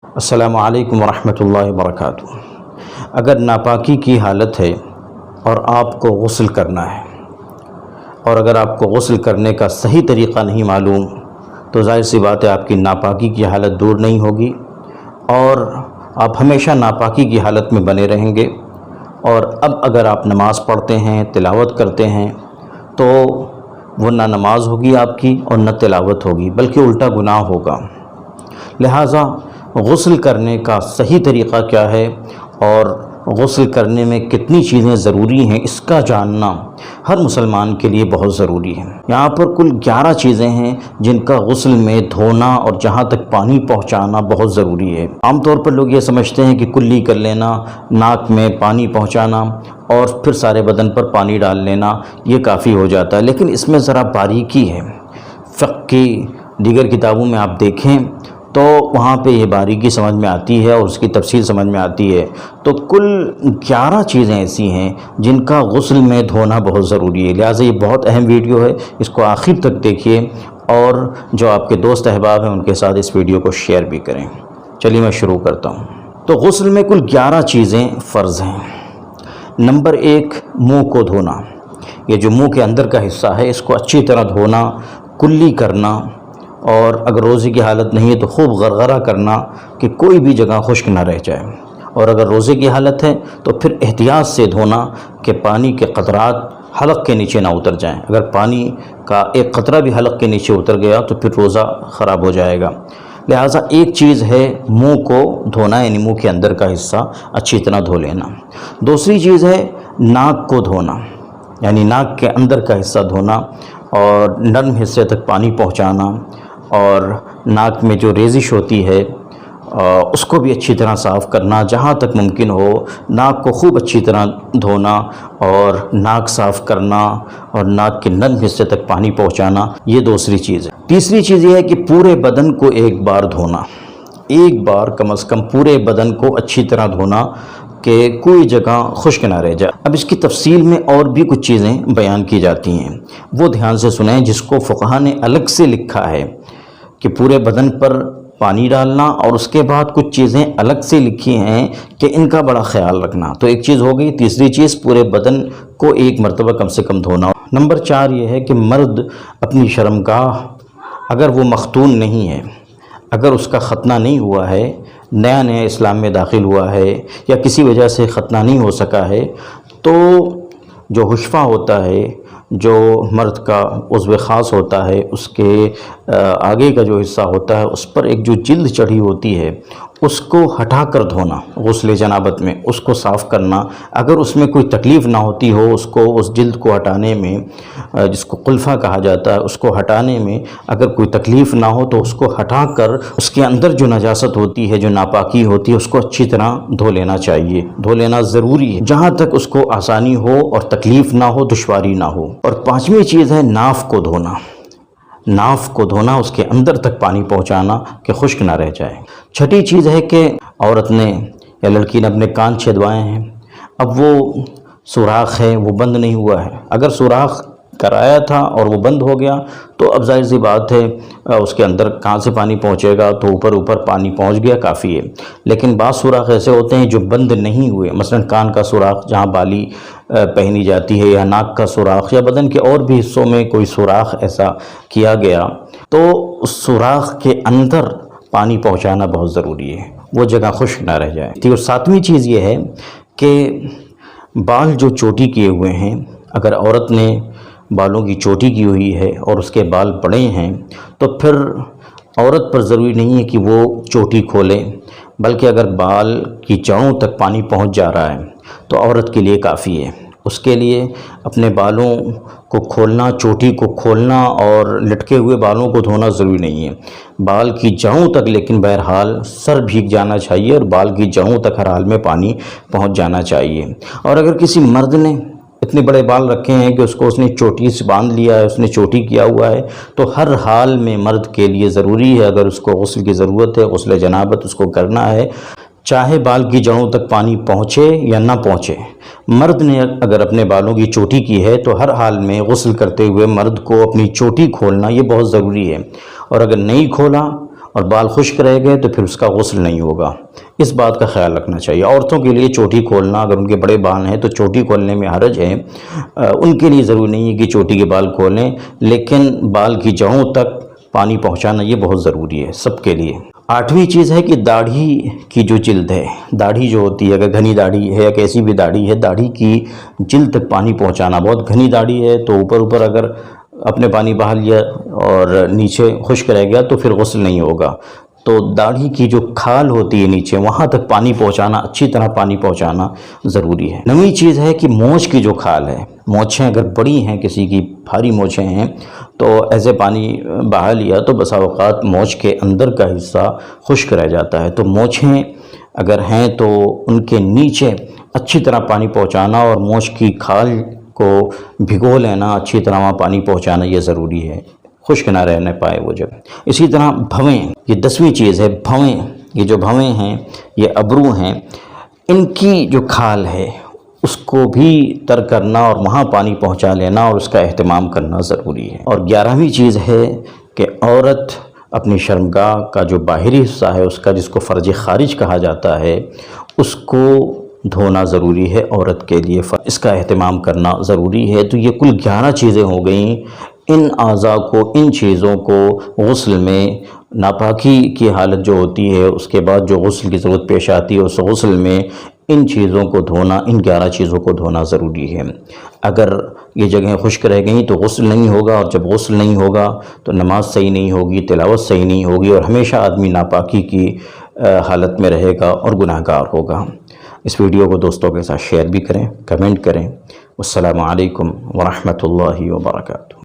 السلام علیکم ورحمۃ اللہ وبرکاتہ۔ اگر ناپاکی کی حالت ہے اور آپ کو غسل کرنا ہے، اور اگر آپ کو غسل کرنے کا صحیح طریقہ نہیں معلوم، تو ظاہر سی بات ہے آپ کی ناپاکی کی حالت دور نہیں ہوگی اور آپ ہمیشہ ناپاکی کی حالت میں بنے رہیں گے۔ اور اب اگر آپ نماز پڑھتے ہیں، تلاوت کرتے ہیں، تو وہ نہ نماز ہوگی آپ کی اور نہ تلاوت ہوگی، بلکہ الٹا گناہ ہوگا۔ لہٰذا غسل کرنے کا صحیح طریقہ کیا ہے اور غسل کرنے میں کتنی چیزیں ضروری ہیں، اس کا جاننا ہر مسلمان کے لیے بہت ضروری ہے۔ یہاں پر کل 11 چیزیں ہیں جن کا غسل میں دھونا اور جہاں تک پانی پہنچانا بہت ضروری ہے۔ عام طور پر لوگ یہ سمجھتے ہیں کہ کلی کر لینا، ناک میں پانی پہنچانا اور پھر سارے بدن پر پانی ڈال لینا یہ کافی ہو جاتا ہے، لیکن اس میں ذرا باریکی ہے۔ فقہ کی دیگر کتابوں میں آپ دیکھیں تو وہاں پہ یہ باریکی سمجھ میں آتی ہے اور اس کی تفصیل سمجھ میں آتی ہے۔ تو کل 11 چیزیں ایسی ہیں جن کا غسل میں دھونا بہت ضروری ہے، لہٰذا یہ بہت اہم ویڈیو ہے، اس کو آخر تک دیکھیے اور جو آپ کے دوست احباب ہیں ان کے ساتھ اس ویڈیو کو شیئر بھی کریں۔ چلیے میں شروع کرتا ہوں۔ تو غسل میں کل 11 چیزیں فرض ہیں۔ نمبر 1، منہ کو دھونا۔ یہ جو منہ کے اندر کا حصہ ہے اس کو اچھی طرح دھونا، کلی کرنا، اور اگر روزے کی حالت نہیں ہے تو خوب غرغرہ کرنا کہ کوئی بھی جگہ خشک نہ رہ جائے، اور اگر روزے کی حالت ہے تو پھر احتیاط سے دھونا کہ پانی کے قطرات حلق کے نیچے نہ اتر جائیں۔ اگر پانی کا ایک قطرہ بھی حلق کے نیچے اتر گیا تو پھر روزہ خراب ہو جائے گا۔ لہٰذا ایک چیز ہے منہ کو دھونا، یعنی منہ کے اندر کا حصہ اچھی طرح دھو لینا۔ دوسری چیز ہے ناک کو دھونا، یعنی ناک کے اندر کا حصہ دھونا اور نرم حصے تک پانی پہنچانا، اور ناک میں جو ریزش ہوتی ہے اس کو بھی اچھی طرح صاف کرنا، جہاں تک ممکن ہو ناک کو خوب اچھی طرح دھونا اور ناک صاف کرنا اور ناک کے نرم حصے تک پانی پہنچانا، یہ دوسری چیز ہے۔ تیسری چیز یہ ہے کہ پورے بدن کو ایک بار دھونا، ایک بار کم از کم پورے بدن کو اچھی طرح دھونا کہ کوئی جگہ خشک نہ رہ جائے۔ اب اس کی تفصیل میں اور بھی کچھ چیزیں بیان کی جاتی ہیں، وہ دھیان سے سنیں، جس کو فقہا نے الگ سے لکھا ہے کہ پورے بدن پر پانی ڈالنا، اور اس کے بعد کچھ چیزیں الگ سے لکھی ہیں کہ ان کا بڑا خیال رکھنا۔ تو ایک چیز ہو گئی، تیسری چیز پورے بدن کو ایک مرتبہ کم سے کم دھونا۔ نمبر 4 یہ ہے کہ مرد اپنی شرمگاہ، اگر وہ مختون نہیں ہے، اگر اس کا ختنہ نہیں ہوا ہے، نیا نیا اسلام میں داخل ہوا ہے یا کسی وجہ سے ختنہ نہیں ہو سکا ہے، تو جو حشفہ ہوتا ہے، جو مرد کا عضو خاص ہوتا ہے، اس کے آگے کا جو حصہ ہوتا ہے اس پر ایک جو جلد چڑھی ہوتی ہے اس کو ہٹا کر دھونا، غسل جنابت میں اس کو صاف کرنا۔ اگر اس میں کوئی تکلیف نہ ہوتی ہو، اس کو اس جلد کو ہٹانے میں، جس کو قلفہ کہا جاتا ہے، اس کو ہٹانے میں اگر کوئی تکلیف نہ ہو تو اس کو ہٹا کر اس کے اندر جو نجاست ہوتی ہے، جو ناپاکی ہوتی ہے، اس کو اچھی طرح دھو لینا چاہیے، دھو لینا ضروری ہے، جہاں تک اس کو آسانی ہو اور تکلیف نہ ہو، دشواری نہ ہو۔ اور 5ویں چیز ہے ناف کو دھونا، ناف کو دھونا، اس کے اندر تک پانی پہنچانا کہ خشک نہ رہ جائے۔ 6ٹھی چیز ہے کہ عورت نے یا لڑکی نے اپنے کان چھدوائے ہیں، اب وہ سوراخ ہے، وہ بند نہیں ہوا ہے، اگر سوراخ کرایا تھا اور وہ بند ہو گیا تو اب ظاہر سی بات ہے اس کے اندر کہاں سے پانی پہنچے گا، تو اوپر پانی پہنچ گیا، کافی ہے۔ لیکن بعض سوراخ ایسے ہوتے ہیں جو بند نہیں ہوئے، مثلا کان کا سوراخ جہاں بالی پہنی جاتی ہے، یا ناک کا سوراخ، یا بدن کے اور بھی حصوں میں کوئی سوراخ ایسا کیا گیا، تو اس سوراخ کے اندر پانی پہنچانا بہت ضروری ہے، وہ جگہ خشک نہ رہ جائے۔ اور 7ویں چیز یہ ہے کہ بال جو چوٹی کیے ہوئے ہیں، اگر عورت نے بالوں کی چوٹی کی ہوئی ہے اور اس کے بال بڑے ہیں تو پھر عورت پر ضروری نہیں ہے کہ وہ چوٹی کھولے، بلکہ اگر بال کی جڑوں تک پانی پہنچ جا رہا ہے تو عورت کے لیے کافی ہے۔ اس کے لیے اپنے بالوں کو کھولنا، چوٹی کو کھولنا اور لٹکے ہوئے بالوں کو دھونا ضروری نہیں ہے، بال کی جڑوں تک، لیکن بہرحال سر بھیگ جانا چاہیے اور بال کی جڑوں تک ہر حال میں پانی پہنچ جانا چاہیے۔ اور اگر کسی مرد نے اتنے بڑے بال رکھے ہیں کہ اس نے چوٹی سے باندھ لیا ہے، اس نے چوٹی کیا ہوا ہے، تو ہر حال میں مرد کے لیے ضروری ہے، اگر اس کو غسل کی ضرورت ہے، غسل جنابت اس کو کرنا ہے، چاہے بال کی جڑوں تک پانی پہنچے یا نہ پہنچے۔ مرد نے اگر اپنے بالوں کی چوٹی کی ہے تو ہر حال میں غسل کرتے ہوئے مرد کو اپنی چوٹی کھولنا یہ بہت ضروری ہے، اور اگر نہیں کھولا اور بال خشک رہ گئے تو پھر اس کا غسل نہیں ہوگا، اس بات کا خیال رکھنا چاہیے۔ عورتوں کے لیے چوٹی کھولنا، اگر ان کے بڑے بال ہیں تو چوٹی کھولنے میں حرج ہے، ان کے لیے ضروری نہیں ہے کہ چوٹی کے بال کھولیں، لیکن بال کی جڑوں تک پانی پہنچانا یہ بہت ضروری ہے سب کے لیے۔ 8ویں چیز ہے کہ داڑھی کی جو جلد ہے، داڑھی جو ہوتی ہے، اگر گھنی داڑھی ہے یا کیسی بھی داڑھی ہے، داڑھی کی جلد تک پانی پہنچانا۔ بہت گھنی داڑھی ہے تو اوپر اگر اپنے پانی بہا لیا اور نیچے خشک رہ گیا تو پھر غسل نہیں ہوگا۔ تو داڑھی کی جو کھال ہوتی ہے نیچے، وہاں تک پانی پہنچانا، اچھی طرح پانی پہنچانا ضروری ہے۔ 9ویں چیز ہے کہ مونچھ کی جو کھال ہے، مونچھیں اگر بڑی ہیں، کسی کی بھاری مونچھیں ہیں تو ایسے پانی بہا لیا تو بسا اوقات مونچھ کے اندر کا حصہ خشک رہ جاتا ہے، تو مونچھیں اگر ہیں تو ان کے نیچے اچھی طرح پانی پہنچانا اور مونچھ کی کھال کو بھگو لینا، اچھی طرح وہاں پانی پہنچانا یہ ضروری ہے، خشک نہ رہنے پائے وہ جگہ۔ اسی طرح بھویں، یہ 10ویں چیز ہے، بھویں، یہ جو بھویں ہیں، یہ ابرو ہیں، ان کی جو کھال ہے اس کو بھی تر کرنا اور وہاں پانی پہنچا لینا اور اس کا اہتمام کرنا ضروری ہے۔ اور 11ویں چیز ہے کہ عورت اپنی شرمگاہ کا جو باہری حصہ ہے اس کا، جس کو فرج خارج کہا جاتا ہے، اس کو دھونا ضروری ہے عورت کے لیے، اس کا اہتمام کرنا ضروری ہے۔ تو یہ کل 11 چیزیں ہو گئیں۔ ان اعضاء کو، ان چیزوں کو غسل میں، ناپاکی کی حالت جو ہوتی ہے اس کے بعد جو غسل کی ضرورت پیش آتی ہے، اس غسل میں ان چیزوں کو دھونا، ان 11 چیزوں کو دھونا ضروری ہے۔ اگر یہ جگہیں خشک رہ گئیں تو غسل نہیں ہوگا، اور جب غسل نہیں ہوگا تو نماز صحیح نہیں ہوگی، تلاوت صحیح نہیں ہوگی، اور ہمیشہ آدمی ناپاکی کی حالت میں رہے گا اور گناہ گار ہوگا۔ اس ویڈیو کو دوستوں کے ساتھ شیئر بھی کریں، کمنٹ کریں۔ والسلام علیکم ورحمۃ اللہ وبرکاتہ۔